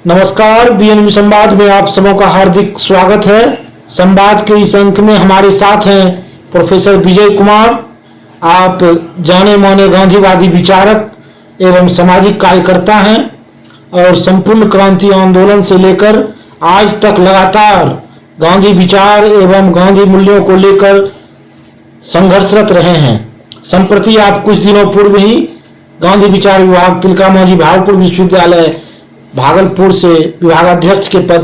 नमस्कार, बीएनबी संवाद में आप सबों का हार्दिक स्वागत है। संवाद के इस अंक में हमारे साथ हैं प्रोफेसर विजय कुमार। आप जाने माने गांधीवादी विचारक एवं सामाजिक कार्यकर्ता हैं और संपूर्ण क्रांति आंदोलन से लेकर आज तक लगातार गांधी विचार एवं गांधी मूल्यों को लेकर संघर्षरत रहे हैं। संप्रति आप कुछ दिनों पूर्व ही गांधी विचार विभाग तिलकामांझी भागलपुर विश्वविद्यालय भागलपुर से विभागाध्यक्ष के पद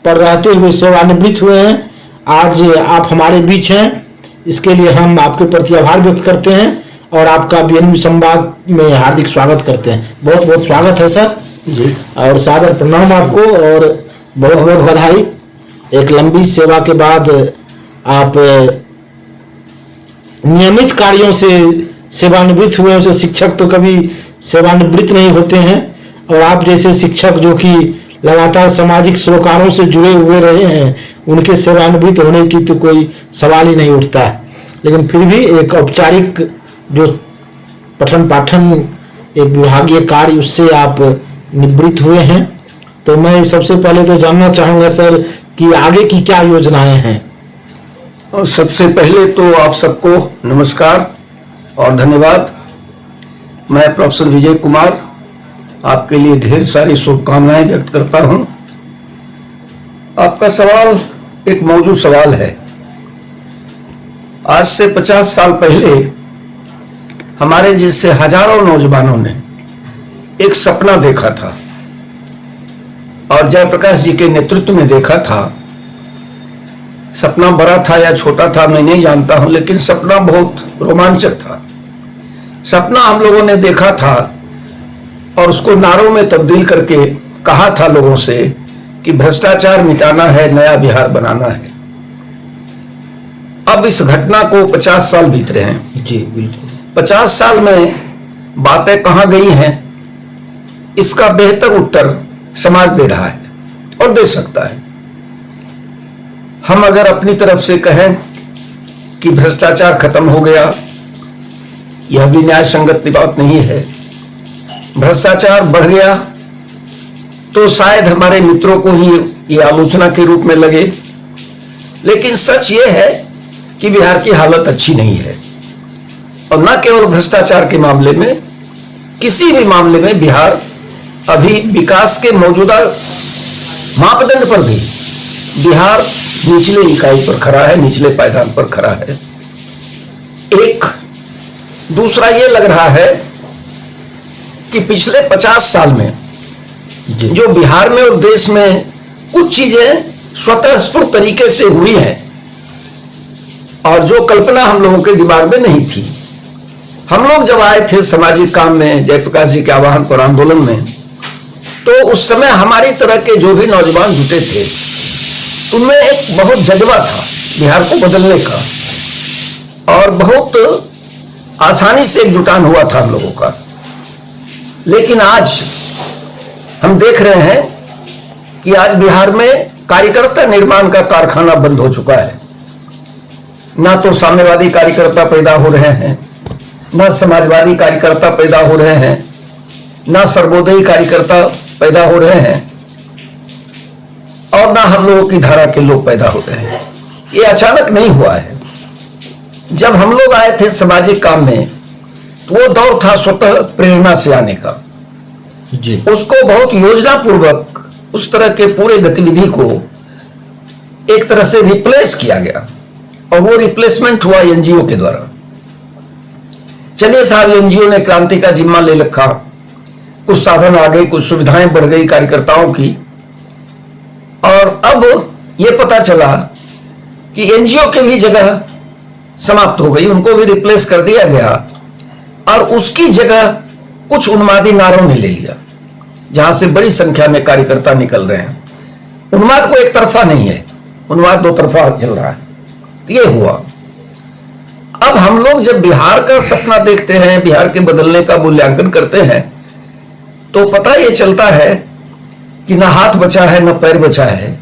पर रहते हुए सेवानिवृत्त हुए हैं। आज आप हमारे बीच हैं, इसके लिए हम आपके प्रति आभार व्यक्त करते हैं और आपका बीएनबी संवाद में हार्दिक स्वागत करते हैं। बहुत बहुत स्वागत है सर जी, और सादर प्रणाम आपको और बहुत बहुत बधाई। एक लंबी सेवा के बाद आप नियमित कार्यों से सेवानिवृत्त हुए हैं। शिक्षक तो कभी सेवानिवृत्त नहीं होते हैं और आप जैसे शिक्षक जो कि लगातार सामाजिक सरोकारों से जुड़े हुए रहे हैं, उनके सेवानिवृत्त होने की तो कोई सवाल ही नहीं उठता है। लेकिन फिर भी एक औपचारिक जो पठन पाठन एक विभागीय कार्य, उससे आप निवृत्त हुए हैं। तो मैं सबसे पहले तो जानना चाहूँगा सर कि आगे की क्या योजनाएं हैं। और सबसे पहले तो आप सबको नमस्कार और धन्यवाद। मैं प्रोफेसर विजय कुमार आपके लिए ढेर सारी शुभकामनाएं व्यक्त करता हूं। आपका सवाल एक मौजूद सवाल है। आज से 50 साल पहले हमारे जैसे हजारों नौजवानों ने एक सपना देखा था और जयप्रकाश जी के नेतृत्व में देखा था। सपना बड़ा था या छोटा था मैं नहीं जानता हूं, लेकिन सपना बहुत रोमांचक था। सपना हम लोगों ने देखा था और उसको नारों में तब्दील करके कहा था लोगों से कि भ्रष्टाचार मिटाना है, नया बिहार बनाना है। अब इस घटना को 50 साल बीत रहे हैं। जी बिल्कुल। 50 साल में बातें कहां गई हैं, इसका बेहतर उत्तर समाज दे रहा है और दे सकता है। हम अगर अपनी तरफ से कहें कि भ्रष्टाचार खत्म हो गया, यह भी न्याय संगत बात नहीं है। भ्रष्टाचार बढ़ गया तो शायद हमारे मित्रों को ही ये आलोचना के रूप में लगे, लेकिन सच ये है कि बिहार की हालत अच्छी नहीं है। और न केवल भ्रष्टाचार के मामले में, किसी भी मामले में बिहार अभी विकास के मौजूदा मापदंड पर भी बिहार निचले इकाई पर खड़ा है, निचले पायदान पर खड़ा है। एक दूसरा ये लग रहा है कि पिछले 50 साल में जो बिहार में और देश में कुछ चीजें स्वतः स्फूर्त तरीके से हुई हैं और जो कल्पना हम लोगों के दिमाग में नहीं थी। हम लोग जब आए थे सामाजिक काम में जयप्रकाश जी के आह्वान पर आंदोलन में, तो उस समय हमारी तरह के जो भी नौजवान जुटे थे, उनमें एक बहुत जज्बा था बिहार को बदलने का और बहुत आसानी से एकजुटान हुआ था हम लोगों का। लेकिन आज हम देख रहे हैं कि आज बिहार में कार्यकर्ता निर्माण का कारखाना बंद हो चुका है। ना तो साम्यवादी कार्यकर्ता पैदा हो रहे हैं, ना समाजवादी कार्यकर्ता पैदा हो रहे हैं, ना सर्वोदयी कार्यकर्ता पैदा हो रहे हैं और ना हम लोगों की धारा के लोग पैदा हो रहे हैं। ये अचानक नहीं हुआ है। जब हम लोग आए थे सामाजिक काम में, तो वो दौर था स्वतः प्रेरणा से आने का जी। उसको बहुत योजना पूर्वक उस तरह के पूरे गतिविधि को एक तरह से रिप्लेस किया गया और वो रिप्लेसमेंट हुआ एनजीओ के द्वारा। चलिए साहब, एनजीओ ने क्रांति का जिम्मा ले रखा, कुछ साधन आ गए, कुछ सुविधाएं बढ़ गई कार्यकर्ताओं की, और अब ये पता चला कि एनजीओ की भी जगह समाप्त हो गई, उनको भी रिप्लेस कर दिया गया और उसकी जगह कुछ उन्मादी नारों ने ले लिया, जहां से बड़ी संख्या में कार्यकर्ता निकल रहे हैं। उन्माद को एक तरफा नहीं है, उन्माद दो तरफा चल रहा है। ये हुआ। अब हम लोग जब बिहार का सपना देखते हैं, बिहार के बदलने का मूल्यांकन करते हैं, तो पता ये चलता है कि ना हाथ बचा है, ना पैर बचा है,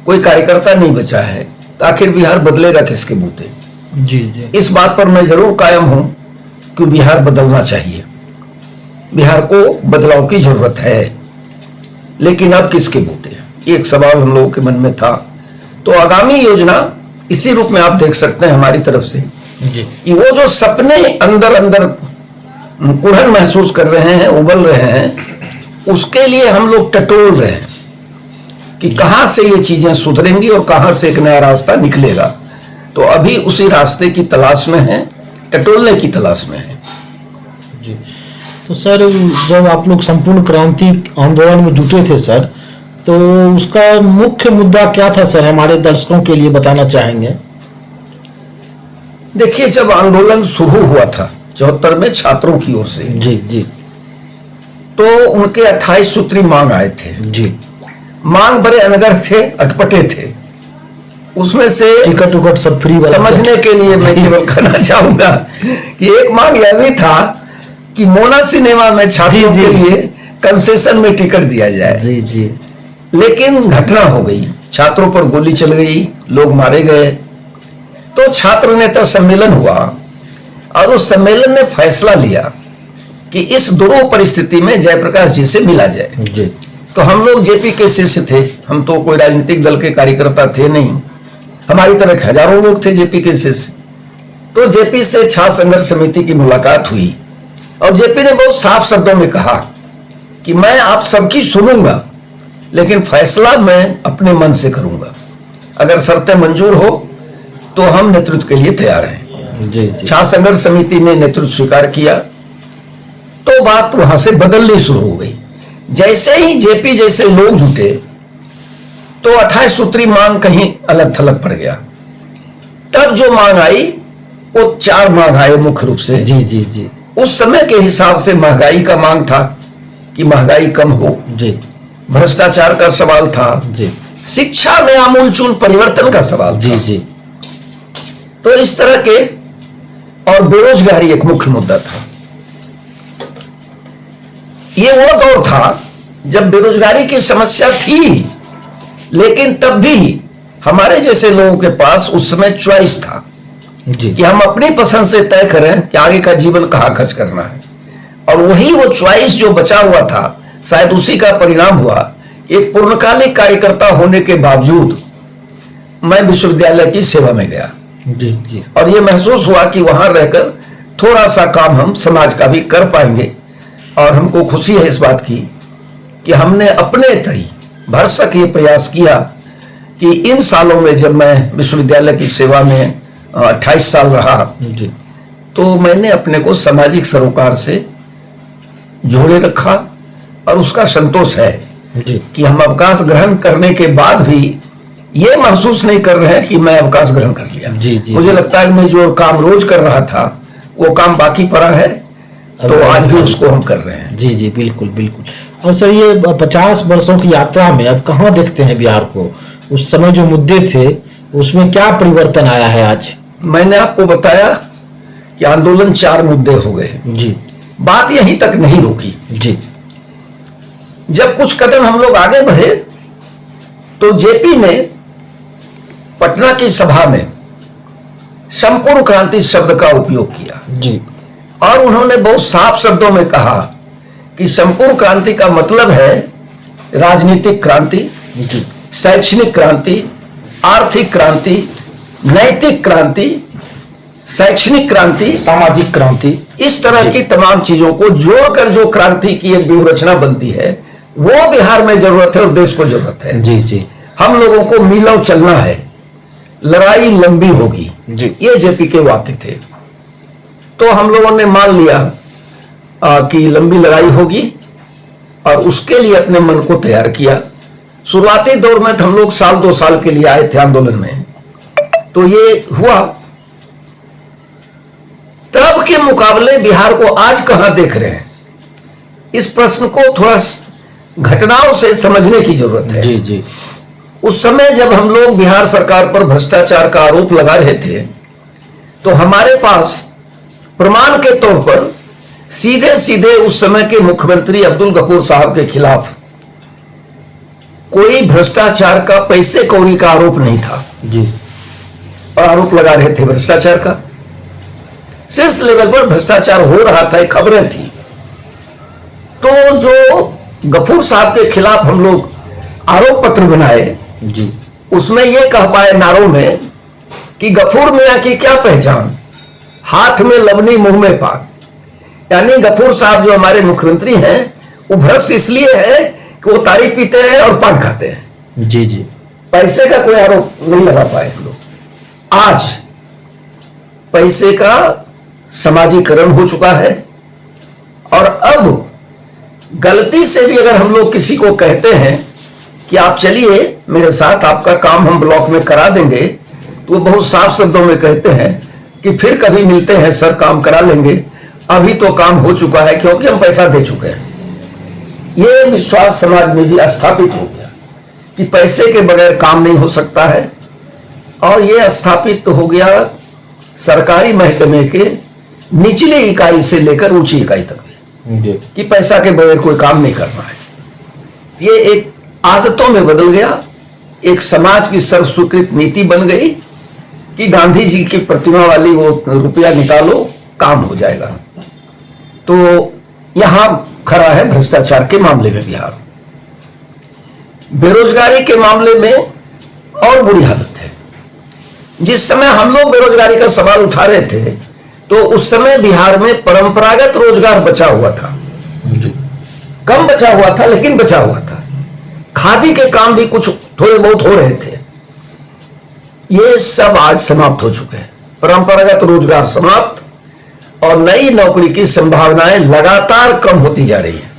कोई कार्यकर्ता नहीं बचा है। तो आखिर बिहार बदलेगा किसके बूते? जी जी। इस बात पर मैं जरूर कायम हूं कि बिहार बदलना चाहिए, बिहार को बदलाव की जरूरत है। लेकिन अब किसके बूते? एक सवाल हम लोगों के मन में था। तो आगामी योजना इसी रूप में आप देख सकते हैं हमारी तरफ से जी। कि वो जो सपने अंदर अंदर कुढ़न महसूस कर रहे हैं, उबल रहे हैं, उसके लिए हम लोग टटोल रहे हैं कि कहां से ये चीजें सुधरेंगी और कहां से एक नया रास्ता निकलेगा। तो अभी उसी रास्ते की तलाश में है, टटोलने की तलाश में है। जी। तो सर, जब आप लोग संपूर्ण क्रांति आंदोलन में जुटे थे सर, तो उसका मुख्य मुद्दा क्या था सर, हमारे दर्शकों के लिए बताना चाहेंगे? देखिए, जब आंदोलन शुरू हुआ था 74 में छात्रों की ओर से, जी जी, तो उनके 28 सूत्री मांग आए थे। जी। मांग बड़े अनगर थे, अटपटे थे। उसमें से टिकट उकट सब फ्री वाला समझने के लिए मैं केवल कहना चाहूंगा कि एक मांग यह भी था कि मोना सिनेमा में छात्रों जी, के जी। लिए कंसेशन में टिकट दिया जाए। जी जी। लेकिन घटना हो गई, छात्रों पर गोली चल गई, लोग मारे गए। तो छात्र नेता सम्मेलन हुआ और उस सम्मेलन ने फैसला लिया कि इस दुरूह परिस्थिति में जयप्रकाश जी से मिला जाए। जी। तो हम लोग जेपी के शिष्य थे, हम तो कोई राजनीतिक दल के कार्यकर्ता थे नहीं, हमारी तरह हजारों लोग थे जेपी के शिष्य। तो जेपी से छात्र संघर्ष समिति की मुलाकात हुई और जेपी ने बहुत साफ शब्दों में कहा कि मैं आप सबकी सुनूंगा, लेकिन फैसला मैं अपने मन से करूंगा। अगर शर्तें मंजूर हो तो हम नेतृत्व के लिए तैयार हैं। जी जी। छात्र संघर्ष समिति ने नेतृत्व स्वीकार किया तो बात वहां से बदलनी शुरू हो गई। जैसे ही जेपी जैसे लोग जुटे तो 28 सूत्री मांग कहीं अलग थलग पड़ गया। तब जो मांग आई वो 4 मांग आए मुख्य रूप से। जी जी जी। उस समय के हिसाब से महंगाई का मांग था कि महंगाई कम हो, जी। भ्रष्टाचार का सवाल था, जी शिक्षा में आमूलचूल परिवर्तन का सवाल जी। था। जी। तो इस तरह के, और बेरोजगारी एक मुख्य मुद्दा था। ये वो दौर था जब बेरोजगारी की समस्या थी, लेकिन तब भी हमारे जैसे लोगों के पास उस समय चॉइस था जी। कि हम अपनी पसंद से तय करें कि आगे का जीवन कहां खर्च करना है। और वही वो चॉइस जो बचा हुआ था, शायद उसी का परिणाम हुआ। एक पूर्णकालिक कार्यकर्ता होने के बावजूद मैं विश्वविद्यालय की सेवा में गया जी जी। और ये महसूस हुआ कि वहां रहकर थोड़ा सा काम हम समाज का भी कर पाएंगे। और हमको खुशी है इस बात की कि हमने अपने तय भरसक ये प्रयास किया कि इन सालों में, जब मैं विश्वविद्यालय की सेवा में 28 साल रहा, जी। तो मैंने अपने को सामाजिक सरोकार से जोड़े रखा और उसका संतोष है जी। कि हम अवकाश ग्रहण करने के बाद भी ये महसूस नहीं कर रहे हैं कि मैं अवकाश ग्रहण कर लिया। जी जी। मुझे लगता है कि मैं जो काम रोज कर रहा था वो काम बाकी पड़ा है, तो आज भी उसको हम कर रहे हैं। जी जी, बिल्कुल बिल्कुल। और सर, ये 50 वर्षों की यात्रा में अब कहाँ देखते हैं बिहार को? उस समय जो मुद्दे थे उसमें क्या परिवर्तन आया है आज? मैंने आपको बताया कि आंदोलन 4 मुद्दे हो गए। जी बात यहीं तक नहीं रुकी। जी। जब कुछ कदम हम लोग आगे बढ़े तो जेपी ने पटना की सभा में संपूर्ण क्रांति शब्द का उपयोग किया जी। और उन्होंने बहुत साफ शब्दों में कहा कि संपूर्ण क्रांति का मतलब है राजनीतिक क्रांति, जी। शैक्षणिक क्रांति, आर्थिक क्रांति, नैतिक क्रांति, शैक्षणिक क्रांति, सामाजिक क्रांति। इस तरह की तमाम चीजों को जोड़कर जो क्रांति की एक व्यूहरचना बनती है, वो बिहार में जरूरत है और देश को जरूरत है। जी जी। हम लोगों को मीलों चलना है, लड़ाई लंबी होगी, जी। ये जेपी के वाक्य थे। तो हम लोगों ने मान लिया कि लंबी लड़ाई होगी और उसके लिए अपने मन को तैयार किया। शुरुआती दौर में हम लोग 1-2 साल के लिए आए थे आंदोलन में, तो ये हुआ। तब के मुकाबले बिहार को आज कहां देख रहे हैं, इस प्रश्न को थोड़ा घटनाओं से समझने की जरूरत है। जी जी। उस समय जब हम लोग बिहार सरकार पर भ्रष्टाचार का आरोप लगा रहे थे, तो हमारे पास प्रमाण के तौर पर सीधे सीधे उस समय के मुख्यमंत्री अब्दुल गफूर साहब के खिलाफ कोई भ्रष्टाचार का, पैसे कौड़ी का आरोप नहीं था जी। और आरोप लगा रहे थे भ्रष्टाचार का। शीर्ष लेवल पर भ्रष्टाचार हो रहा था, खबरें थी। तो जो गफूर साहब के खिलाफ हम लोग आरोप पत्र बनाए जी उसमें ये कह पाए नारों में कि गफूर मियां की क्या पहचान, हाथ में लवनी मुंह में पान। यानी गफूर साहब जो हमारे मुख्यमंत्री हैं वो भ्रष्ट इसलिए है कि वो तारी पीते हैं और पान खाते हैं। जी जी पैसे का कोई आरोप नहीं लगा पाए हम लोग। आज पैसे का समाजीकरण हो चुका है और अब गलती से भी अगर हम लोग किसी को कहते हैं कि आप चलिए मेरे साथ, आपका काम हम ब्लॉक में करा देंगे, तो वो बहुत साफ शब्दों में कहते हैं कि फिर कभी मिलते हैं सर, काम करा लेंगे, अभी तो काम हो चुका है क्योंकि हम पैसा दे चुके हैं। ये विश्वास समाज में भी स्थापित हो गया कि पैसे के बगैर काम नहीं हो सकता है। और ये स्थापित हो गया सरकारी महकमे के निचली इकाई से लेकर ऊंची इकाई तक भी कि पैसा के बगैर कोई काम नहीं करना है। ये एक आदतों में बदल गया, एक समाज की सर्व स्वीकृत नीति बन गई कि गांधी जी की प्रतिमा वाली वो रुपया निकालो, काम हो जाएगा। तो यहां खड़ा है भ्रष्टाचार के मामले में बिहार। बेरोजगारी के मामले में और बुरी हालत है। जिस समय हम लोग बेरोजगारी का सवाल उठा रहे थे तो उस समय बिहार में परंपरागत रोजगार बचा हुआ था, कम बचा हुआ था लेकिन बचा हुआ था। खादी के काम भी कुछ थोड़े बहुत हो रहे थे। ये सब आज समाप्त हो चुके हैं। परंपरागत रोजगार समाप्त और नई नौकरी की संभावनाएं लगातार कम होती जा रही है।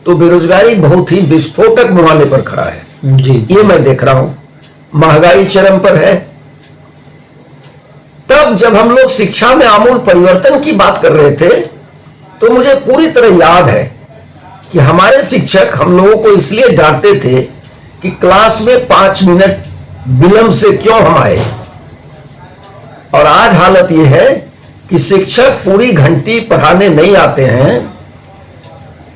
तो बेरोजगारी बहुत ही विस्फोटक मुहाने पर खड़ा है जी। ये मैं देख रहा हूं। महंगाई चरम पर है। तब जब हम लोग शिक्षा में आमूल परिवर्तन की बात कर रहे थे तो मुझे पूरी तरह याद है कि हमारे शिक्षक हम लोगों को इसलिए डांटते थे कि क्लास में 5 मिनट विलंब से क्यों हम आए। और आज हालत यह है कि शिक्षक पूरी घंटी पढ़ाने नहीं आते हैं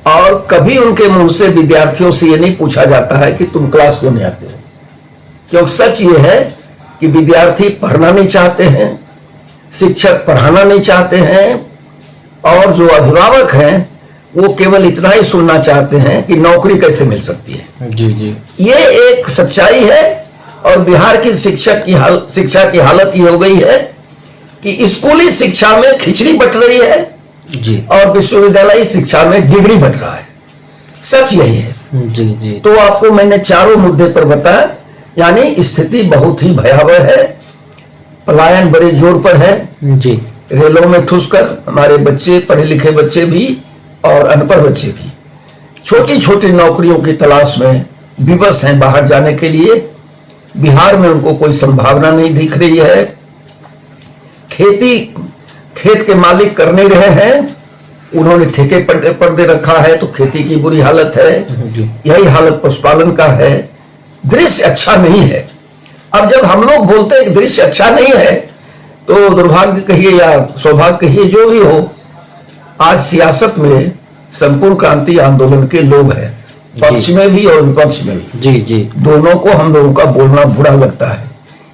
और कभी उनके मुंह से विद्यार्थियों से यह नहीं पूछा जाता है कि तुम क्लास क्यों नहीं आते हो। क्योंकि सच ये है कि विद्यार्थी पढ़ना नहीं चाहते हैं, शिक्षक पढ़ाना नहीं चाहते हैं और जो अभिभावक हैं वो केवल इतना ही सुनना चाहते हैं कि नौकरी कैसे मिल सकती है। जी जी ये एक सच्चाई है। और बिहार की शिक्षा की हालत ये हो गई है कि स्कूली शिक्षा में खिचड़ी बट रही है जी और विश्वविद्यालय शिक्षा में डिग्री बट रहा है। सच यही है। जी जी तो आपको मैंने चारों मुद्दे पर बताया। यानी स्थिति बहुत ही भयावह है। पलायन बड़े जोर पर है। जी रेलों में ठुसकर हमारे बच्चे, पढ़े लिखे बच्चे भी और अनपढ़ बच्चे भी छोटी छोटी नौकरियों की तलाश में विवश हैं बाहर जाने के लिए। बिहार में उनको कोई संभावना नहीं दिख रही है। खेत के मालिक कर नहीं रहे हैं, उन्होंने ठेके पर दे रखा है तो खेती की बुरी हालत है। यही हालत पशुपालन का है। दृश्य अच्छा नहीं है। अब जब हम लोग बोलते हैं कि दृश्य अच्छा नहीं है तो दुर्भाग्य कहिए या सौभाग्य कहिए, जो भी हो, आज सियासत में संपूर्ण क्रांति आंदोलन के लोग हैं, पक्ष में भी और विपक्ष में भी। जी जी दोनों को हम लोगों का बोलना बुरा लगता है।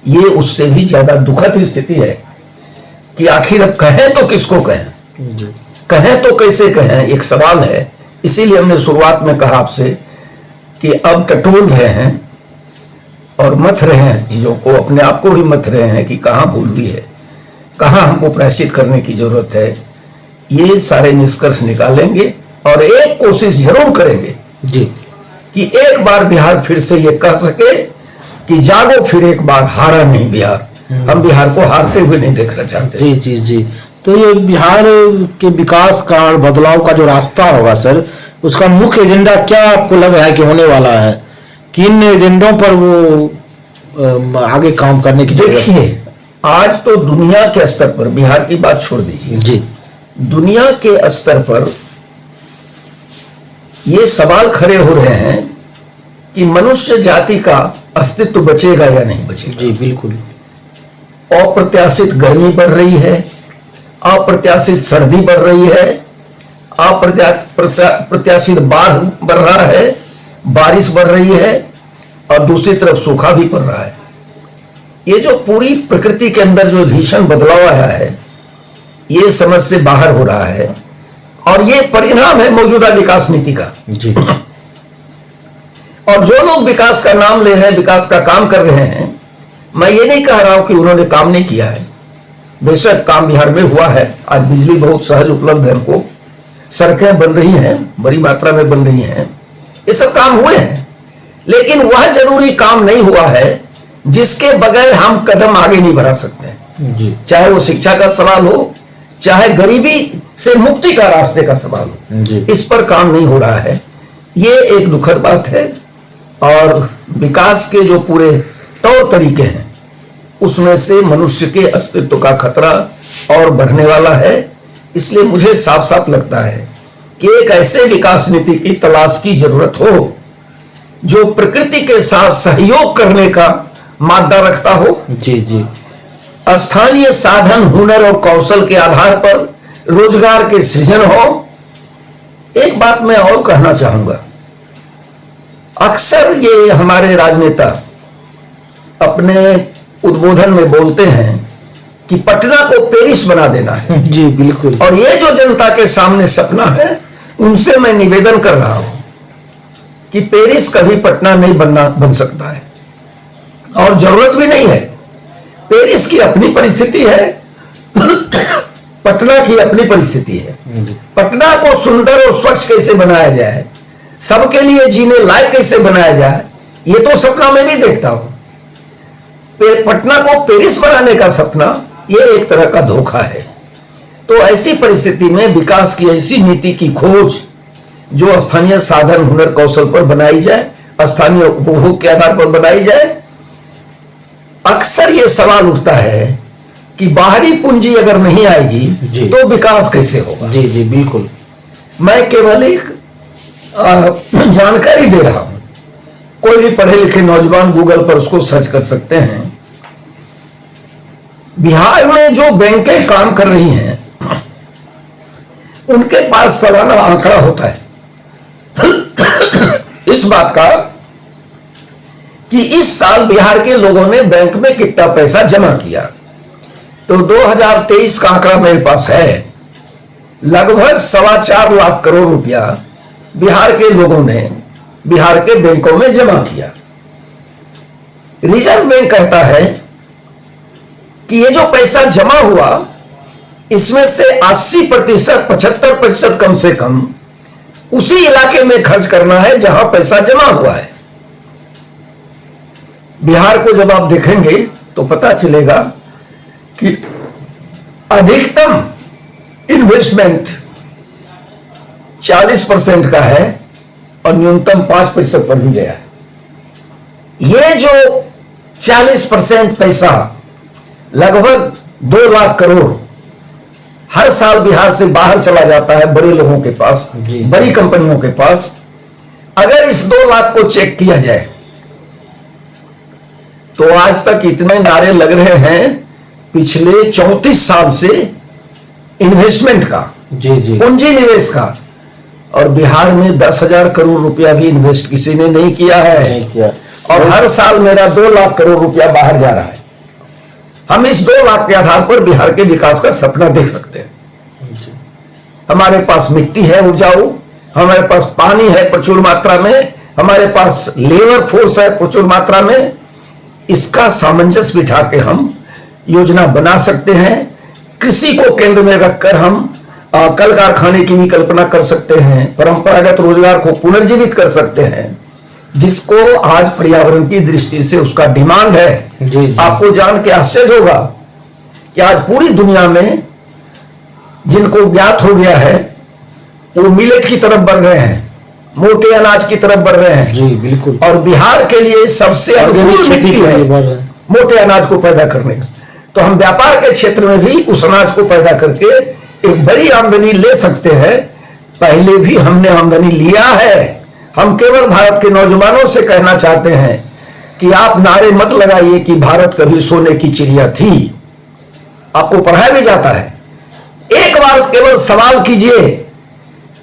ये उससे भी ज्यादा दुखद स्थिति है कि आखिर अब कहें तो किसको कहें, कहें तो कैसे कहें, एक सवाल है। इसीलिए हमने शुरुआत में कहा आपसे कि अब टटोल रहे हैं और मथ रहे हैं चीजों को, अपने आप को भी मथ रहे हैं कि कहाँ भूल हुई है, कहाँ हमको प्रायश्चित करने की जरूरत है। ये सारे निष्कर्ष निकालेंगे और एक कोशिश जरूर करेंगे जी कि एक बार बिहार फिर से ये कह सके कि जागो फिर एक बार, हारा नहीं बिहार। हम बिहार को हारते हुए नहीं देखना चाहते। जी जी जी तो ये बिहार के विकास का और बदलाव का जो रास्ता होगा सर, उसका मुख्य एजेंडा क्या आपको लग रहा है कि होने वाला है? किन एजेंडों पर वो आगे काम करने की जरूरत है? देखिए, आज तो दुनिया के स्तर पर, बिहार की बात छोड़ दीजिए, जी दुनिया के स्तर पर ये सवाल खड़े हो रहे हैं कि मनुष्य जाति का अस्तित्व बचेगा या नहीं बचेगा। जी बिल्कुल। अप्रत्याशित गर्मी बढ़ रही है, अप्रत्याशित सर्दी बढ़ रही है, अप्रत्याशित बाढ़ बढ़ रहा है, बारिश बढ़ रही है और दूसरी तरफ सूखा भी पड़ रहा है। ये जो पूरी प्रकृति के अंदर जो भीषण बदलाव आया है, ये समझ से बाहर हो रहा है और ये परिणाम है मौजूदा विकास नीति का। जी और जो लोग विकास का नाम ले रहे हैं, विकास का काम कर रहे हैं, मैं ये नहीं कह रहा हूं कि उन्होंने काम नहीं किया है। बेशक काम बिहार में हुआ है। आज बिजली बहुत सहज उपलब्ध है हमको, सड़कें बन रही हैं, बड़ी मात्रा में बन रही हैं, ये सब काम हुए हैं। लेकिन वह जरूरी काम नहीं हुआ है जिसके बगैर हम कदम आगे नहीं बढ़ा सकते जी। चाहे वो शिक्षा का सवाल हो, चाहे गरीबी से मुक्ति का रास्ते का सवाल हो जी। इस पर काम नहीं हो रहा है, ये एक दुखद बात है। और विकास के जो पूरे तौर तरीके हैं उसमें से मनुष्य के अस्तित्व का खतरा और बढ़ने वाला है। इसलिए मुझे साफ साफ लगता है कि एक ऐसे विकास नीति की तलाश की जरूरत हो जो प्रकृति के साथ सहयोग करने का मादा रखता हो जी जी। स्थानीय साधन, हुनर और कौशल के आधार पर रोजगार के सृजन हो। एक बात मैं और कहना चाहूंगा, अक्सर ये हमारे राजनेता अपने उद्बोधन में बोलते हैं कि पटना को पेरिस बना देना है जी। बिल्कुल। और ये जो जनता के सामने सपना है, उनसे मैं निवेदन कर रहा हूं कि पेरिस कभी पटना नहीं बन सकता है और जरूरत भी नहीं है। पेरिस की अपनी परिस्थिति है, पटना की अपनी परिस्थिति है। पटना को सुंदर और स्वच्छ कैसे बनाया जाए, सबके लिए जीने लायक कैसे बनाया जाए, ये तो सपना मैं भी देखता हूं। पटना को पेरिस बनाने का सपना ये एक तरह का धोखा है। तो ऐसी परिस्थिति में विकास की ऐसी नीति की खोज जो स्थानीय साधन, हुनर, कौशल पर बनाई जाए, स्थानीय उपभोग के आधार पर बनाई जाए। अक्सर ये सवाल उठता है कि बाहरी पूंजी अगर नहीं आएगी तो विकास कैसे होगा जी जी। बिल्कुल। मैं केवल एक जानकारी दे रहा हूं, कोई भी पढ़े लिखे नौजवान गूगल पर उसको सर्च कर सकते हैं। बिहार में जो बैंकें काम कर रही हैं उनके पास सालाना आंकड़ा होता है इस बात का कि इस साल बिहार के लोगों ने बैंक में कितना पैसा जमा किया। तो 2023 का आंकड़ा मेरे पास है, लगभग 4.25 लाख करोड़ रुपया बिहार के लोगों ने बिहार के बैंकों में जमा किया। रिजर्व बैंक कहता है कि ये जो पैसा जमा हुआ इसमें से 80%, 75% कम से कम उसी इलाके में खर्च करना है जहां पैसा जमा हुआ है। बिहार को जब आप देखेंगे तो पता चलेगा कि अधिकतम इन्वेस्टमेंट 40% का है और न्यूनतम 5% पर भी गया है। ये जो 40% पैसा, लगभग 2 लाख करोड़ हर साल बिहार से बाहर चला जाता है बड़े लोगों के पास, बड़ी कंपनियों के पास। अगर इस 2 लाख को चेक किया जाए तो आज तक इतने नारे लग रहे हैं पिछले 34 साल से इन्वेस्टमेंट का जी जी, पूंजी निवेश का, और बिहार में 10,000 करोड़ रुपया भी इन्वेस्ट किसी ने नहीं किया है। नहीं किया। और हर साल मेरा 2 लाख करोड़ रुपया बाहर जा रहा है। हम इस 2 लाख के आधार पर बिहार के विकास का सपना देख सकते हैं। हमारे पास मिट्टी है उपजाऊ, हमारे पास पानी है प्रचुर मात्रा में, हमारे पास लेबर फोर्स है प्रचुर मात्रा में। इसका सामंजस्य बिठा के हम योजना बना सकते हैं। कृषि को केंद्र में रखकर हम कल कारखाने की भी कल्पना कर सकते हैं, परंपरागत रोजगार को पुनर्जीवित कर सकते हैं, जिसको आज पर्यावरण की दृष्टि से उसका डिमांड है। जी। आपको जान के आश्चर्य होगा कि आज पूरी दुनिया में जिनको ज्ञात हो गया है वो मिलेट की तरफ बढ़ रहे हैं, मोटे अनाज की तरफ बढ़ रहे हैं। जी बिल्कुल। और बिहार के लिए सबसे अनुकूल मिट्टी है मोटे अनाज को पैदा करने का। तो हम व्यापार के क्षेत्र में भी उस अनाज को पैदा करके एक बड़ी आमदनी ले सकते हैं। पहले भी हमने आमदनी लिया है। हम केवल भारत के नौजवानों से कहना चाहते हैं कि आप नारे मत लगाइए कि भारत कभी सोने की चिड़िया थी। आपको पढ़ाया भी जाता है। एक बार केवल सवाल कीजिए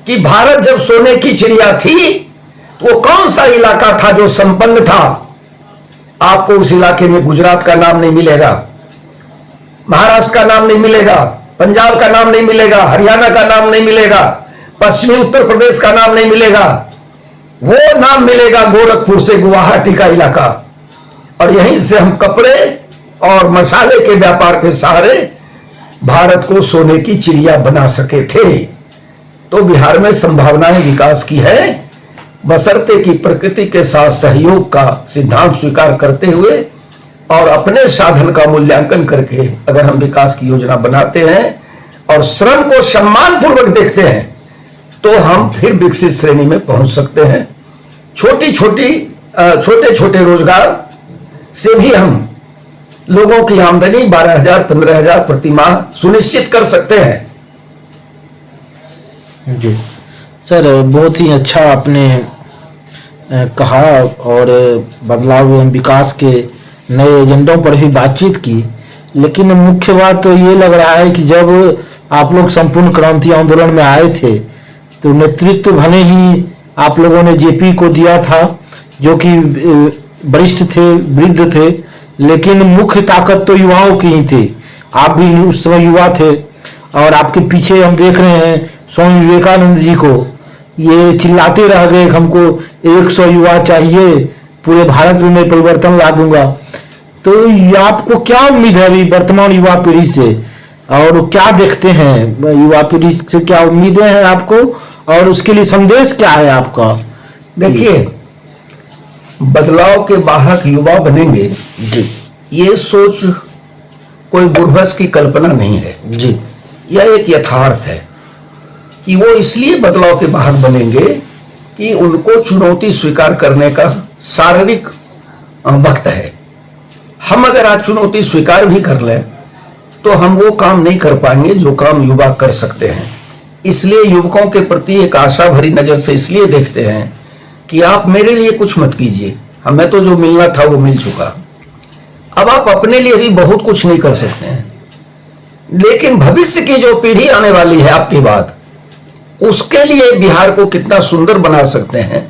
कि भारत जब सोने की चिड़िया थी तो वो कौन सा इलाका था जो संपन्न था। आपको उस इलाके में गुजरात का नाम नहीं मिलेगा, महाराष्ट्र का नाम नहीं मिलेगा, पंजाब का नाम नहीं मिलेगा, हरियाणा का नाम नहीं मिलेगा, पश्चिमी उत्तर प्रदेश का नाम नहीं मिलेगा। वो नाम मिलेगा गोरखपुर से गुवाहाटी का इलाका, और यहीं से हम कपड़े और मसाले के व्यापार के सहारे भारत को सोने की चिड़िया बना सके थे। तो बिहार में संभावनाएं विकास की है, बशर्ते कि प्रकृति के साथ सहयोग का सिद्धांत स्वीकार करते हुए और अपने साधन का मूल्यांकन करके अगर हम विकास की योजना बनाते हैं और श्रम को सम्मान पूर्वक देखते हैं तो हम फिर विकसित श्रेणी में पहुंच सकते हैं। छोटे छोटे रोजगार से भी हम लोगों की आमदनी 12,000 15,000 प्रति माह सुनिश्चित कर सकते हैं। जी सर, बहुत ही अच्छा आपने कहा और बदलाव एवं विकास के नए एजेंडों पर भी बातचीत की। लेकिन मुख्य बात तो ये लग रहा है कि जब आप लोग संपूर्ण क्रांति आंदोलन में आए थे तो नेतृत्व भले ही आप लोगों ने जेपी को दिया था, जो कि वरिष्ठ थे, वृद्ध थे, लेकिन मुख्य ताकत तो युवाओं की ही थी। आप भी उस समय युवा थे और आपके पीछे हम देख रहे हैं स्वामी विवेकानंद जी को, ये चिल्लाते रह गए हमको 100 युवा चाहिए, पूरे भारत में मैं परिवर्तन ला दूंगा। तो आपको क्या उम्मीद है अभी वर्तमान युवा पीढ़ी से, और क्या देखते हैं युवा पीढ़ी से, क्या उम्मीदें हैं आपको और उसके लिए संदेश क्या है आपका? देखिए, बदलाव के वाहक युवा बनेंगे जी, ये सोच कोई बुर्बस की कल्पना नहीं है जी, यह एक यथार्थ है कि वो इसलिए बदलाव के वाहक बनेंगे कि उनको चुनौती स्वीकार करने का शारीरिक वक्त है। हम अगर आज चुनौती स्वीकार भी कर लें तो हम वो काम नहीं कर पाएंगे जो काम युवा कर सकते हैं। इसलिए युवकों के प्रति एक आशा भरी नजर से इसलिए देखते हैं कि आप मेरे लिए कुछ मत कीजिए, हमें तो जो मिलना था वो मिल चुका, अब आप अपने लिए भी बहुत कुछ नहीं कर सकते हैं, लेकिन भविष्य की जो पीढ़ी आने वाली है आपके बाद, उसके लिए बिहार को कितना सुंदर बना सकते हैं,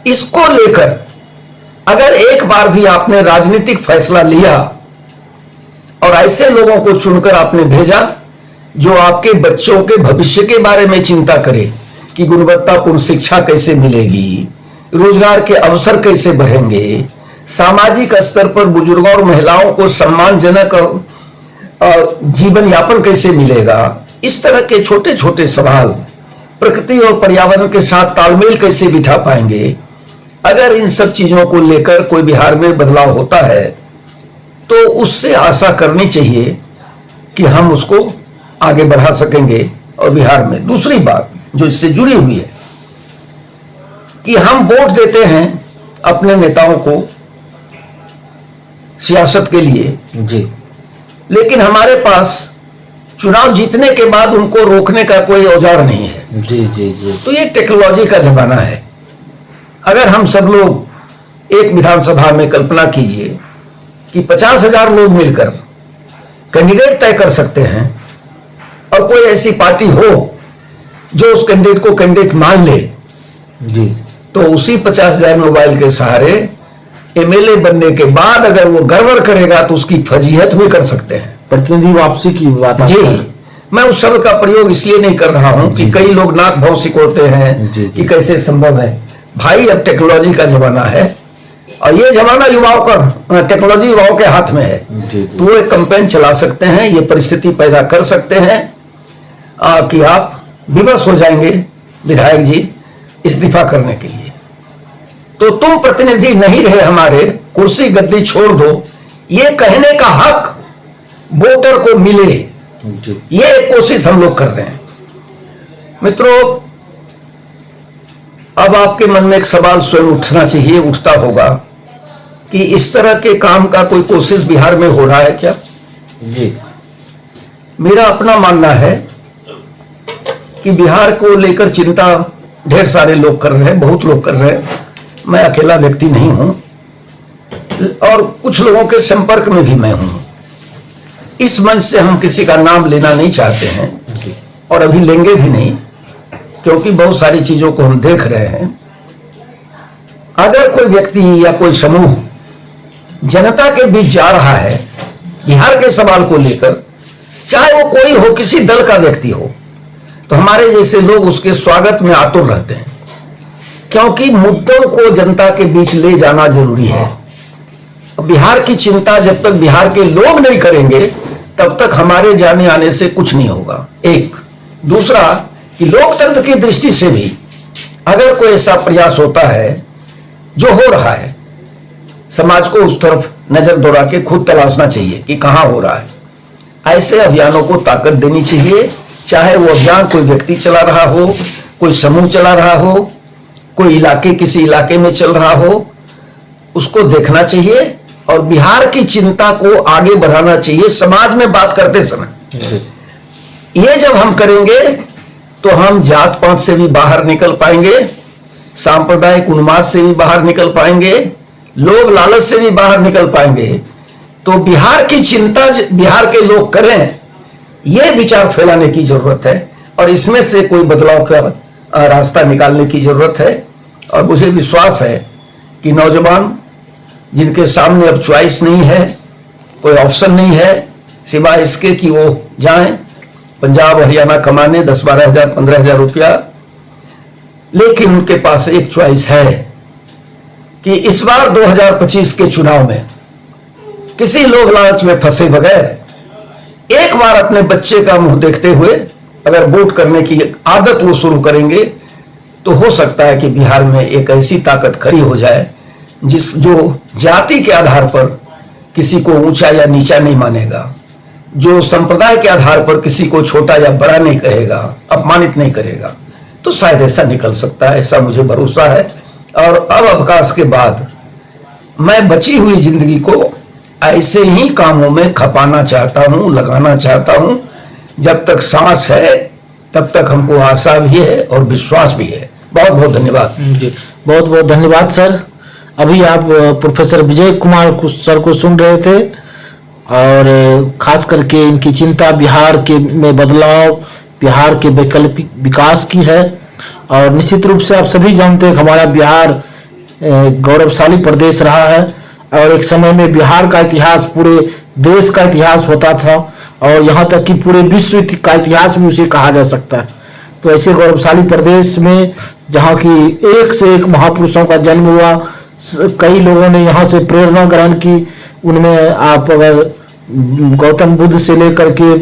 इसको लेकर अगर एक बार भी आपने राजनीतिक फैसला लिया और ऐसे लोगों को चुनकर आपने भेजा जो आपके बच्चों के भविष्य के बारे में चिंता करे कि गुणवत्तापूर्ण शिक्षा कैसे मिलेगी, रोजगार के अवसर कैसे बढ़ेंगे, सामाजिक स्तर पर बुजुर्गों और महिलाओं को सम्मानजनक जीवन यापन कैसे मिलेगा, इस तरह के छोटे छोटे सवाल, प्रकृति और पर्यावरण के साथ तालमेल कैसे बिठा पाएंगे, अगर इन सब चीजों को लेकर कोई बिहार में बदलाव होता है तो उससे आशा करनी चाहिए कि हम उसको आगे बढ़ा सकेंगे। और बिहार में दूसरी बात जो इससे जुड़ी हुई है कि हम वोट देते हैं अपने नेताओं को सियासत के लिए जी, लेकिन हमारे पास चुनाव जीतने के बाद उनको रोकने का कोई औजार नहीं है। जी, जी, जी। तो ये टेक्नोलॉजी का जमाना है। अगर हम सब लोग एक विधानसभा में कल्पना कीजिए कि 50,000 लोग मिलकर कैंडिडेट तय कर सकते हैं और कोई ऐसी पार्टी हो जो उस कैंडिडेट को कैंडिडेट मान ले जी, तो उसी 50,000 मोबाइल के सहारे एमएलए बनने के बाद अगर वो गड़बड़ करेगा तो उसकी फजीहत भी कर सकते हैं। प्रतिनिधि वापसी की बात जी, मैं उस शब्द का प्रयोग इसलिए नहीं कर रहा हूं कि कई लोग नाक भाव सिकोड़ते हैं कि कैसे संभव है। भाई, अब टेक्नोलॉजी का जमाना है और ये जमाना युवाओं का, टेक्नोलॉजी युवाओं के हाथ में है। तो वो एक कैंपेन चला सकते हैं, ये परिस्थिति पैदा कर सकते हैं कि आप विवश हो जाएंगे विधायक जी इस्तीफा करने के लिए, तो तुम प्रतिनिधि नहीं रहे हमारे, कुर्सी गद्दी छोड़ दो, ये कहने का हक वोटर को मिले, ये एक कोशिश हम लोग कर रहे हैं। मित्रों, अब आपके मन में एक सवाल स्वयं उठना चाहिए, उठता होगा कि इस तरह के काम का कोई कोशिश बिहार में हो रहा है क्या? जी, मेरा अपना मानना है कि बिहार को लेकर चिंता ढेर सारे लोग कर रहे हैं, बहुत लोग कर रहे हैं, मैं अकेला व्यक्ति नहीं हूं और कुछ लोगों के संपर्क में भी मैं हूं। इस मंच से हम किसी का नाम लेना नहीं चाहते हैं और अभी लेंगे भी नहीं, क्योंकि बहुत सारी चीजों को हम देख रहे हैं। अगर कोई व्यक्ति या कोई समूह जनता के बीच जा रहा है बिहार के सवाल को लेकर, चाहे वो कोई हो, किसी दल का व्यक्ति हो, तो हमारे जैसे लोग उसके स्वागत में आतुर रहते हैं क्योंकि मुद्दों को जनता के बीच ले जाना जरूरी है। बिहार की चिंता जब तक बिहार के लोग नहीं करेंगे तब तक हमारे जाने आने से कुछ नहीं होगा। एक दूसरा कि लोकतंत्र की दृष्टि से भी अगर कोई ऐसा प्रयास होता है जो हो रहा है, समाज को उस तरफ नजर दौड़ा के खुद तलाशना चाहिए कि कहां हो रहा है। ऐसे अभियानों को ताकत देनी चाहिए, चाहे वो अभियान कोई व्यक्ति चला रहा हो, कोई समूह चला रहा हो, कोई इलाके किसी इलाके में चल रहा हो, उसको देखना चाहिए और बिहार की चिंता को आगे बढ़ाना चाहिए समाज में बात करते समय। ये जब हम करेंगे तो हम जात पात से भी बाहर निकल पाएंगे, सांप्रदायिक उन्माद से भी बाहर निकल पाएंगे, लोभ लालच से भी बाहर निकल पाएंगे। तो बिहार की चिंता बिहार के लोग करें, यह विचार फैलाने की जरूरत है और इसमें से कोई बदलाव का रास्ता निकालने की जरूरत है। और मुझे विश्वास है कि नौजवान जिनके सामने अब चॉइस नहीं है, कोई ऑप्शन नहीं है सिवाय इसके कि वो जाएं पंजाब हरियाणा कमाने 10-12 हजार 15 हजार रुपया, लेकिन उनके पास एक चॉइस है कि इस बार 2025 के चुनाव में किसी लोभ लालच में फंसे बगैर एक बार अपने बच्चे का मुंह देखते हुए अगर वोट करने की आदत वो शुरू करेंगे तो हो सकता है कि बिहार में एक ऐसी ताकत खड़ी हो जाए जो जाति के आधार पर किसी को ऊंचा या नीचा नहीं मानेगा, जो संप्रदाय के आधार पर किसी को छोटा या बड़ा नहीं कहेगा, अपमानित नहीं करेगा। तो शायद ऐसा निकल सकता है, ऐसा मुझे भरोसा है। और अब अवकाश के बाद मैं बची हुई जिंदगी को ऐसे ही कामों में खपाना चाहता हूं, लगाना चाहता हूं। जब तक सांस है तब तक हमको आशा भी है और विश्वास भी है। बहुत बहुत धन्यवाद। बहुत बहुत धन्यवाद सर। अभी आप प्रोफेसर विजय कुमार सर को सुन रहे थे और खास करके इनकी चिंता बिहार के में बदलाव, बिहार के वैकल्पिक विकास की है। और निश्चित रूप से आप सभी जानते हैं हमारा बिहार गौरवशाली प्रदेश रहा है और एक समय में बिहार का इतिहास पूरे देश का इतिहास होता था और यहाँ तक कि पूरे विश्व का इतिहास भी उसे कहा जा सकता है। तो ऐसे गौरवशाली प्रदेश में जहाँ की एक से एक महापुरुषों का जन्म हुआ, कई लोगों ने यहाँ से प्रेरणा ग्रहण की। उनमें आप अगर गौतम बुद्ध से लेकर के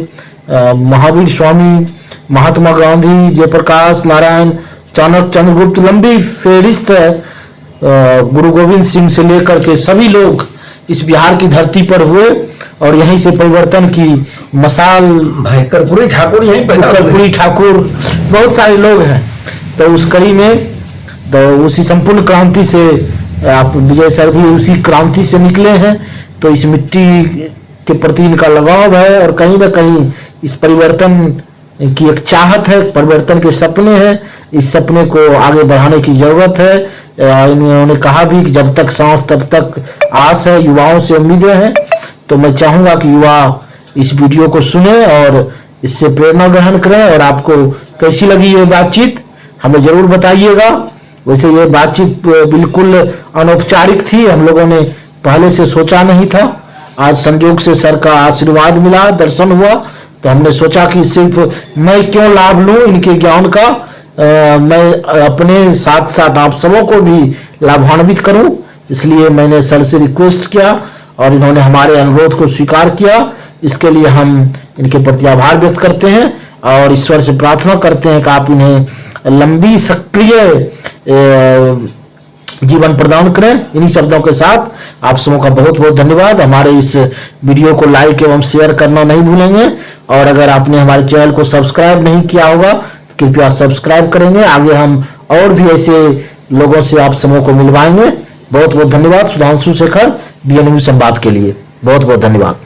महावीर स्वामी, महात्मा गांधी, जयप्रकाश नारायण, चाणक्य, चंद्रगुप्त, लंबी फेहरिस्त है। गुरु गोविंद सिंह से लेकर के सभी लोग इस बिहार की धरती पर हुए और यहीं से परिवर्तन की मसाल, भाई कर्पूरी ठाकुर यहीं पैदा हुए। कर्पूरी ठाकुर, बहुत सारे लोग हैं। तो उस कड़ी में तो उसी संपूर्ण क्रांति से आप विजय सर भी उसी क्रांति से निकले हैं। तो इस मिट्टी के प्रति इनका लगाव है और कहीं ना कहीं इस परिवर्तन की एक चाहत है, परिवर्तन के सपने हैं। इस सपने को आगे बढ़ाने की जरूरत है। इन्होंने कहा भी कि जब तक सांस तब तक आस है, युवाओं से उम्मीदें हैं। तो मैं चाहूंगा कि युवा इस वीडियो को सुने और इससे प्रेरणा ग्रहण करें। और आपको कैसी लगी ये बातचीत हमें जरूर बताइएगा। वैसे ये बातचीत बिल्कुल अनौपचारिक थी, हम लोगों ने पहले से सोचा नहीं था। आज संयोग से सर का आशीर्वाद मिला, दर्शन हुआ, तो हमने सोचा कि सिर्फ मैं क्यों लाभ लूं इनके ज्ञान का, मैं अपने साथ साथ आप सबों को भी लाभान्वित करूं। इसलिए मैंने सर से रिक्वेस्ट किया और इन्होंने हमारे अनुरोध को स्वीकार किया। इसके लिए हम इनके प्रति आभार व्यक्त करते हैं और ईश्वर से प्रार्थना करते हैं कि आप इन्हें लंबी सक्रिय जीवन प्रदान करें। इन्हीं शब्दों के साथ आप सबों का बहुत बहुत धन्यवाद। हमारे इस वीडियो को लाइक एवं शेयर करना नहीं भूलेंगे और अगर आपने हमारे चैनल को सब्सक्राइब नहीं किया होगा तो कृपया सब्सक्राइब करेंगे। आगे हम और भी ऐसे लोगों से आप सबों को मिलवाएंगे। बहुत बहुत धन्यवाद। सुधांशु शेखर, BN न्यूज संवाद के लिए बहुत बहुत धन्यवाद।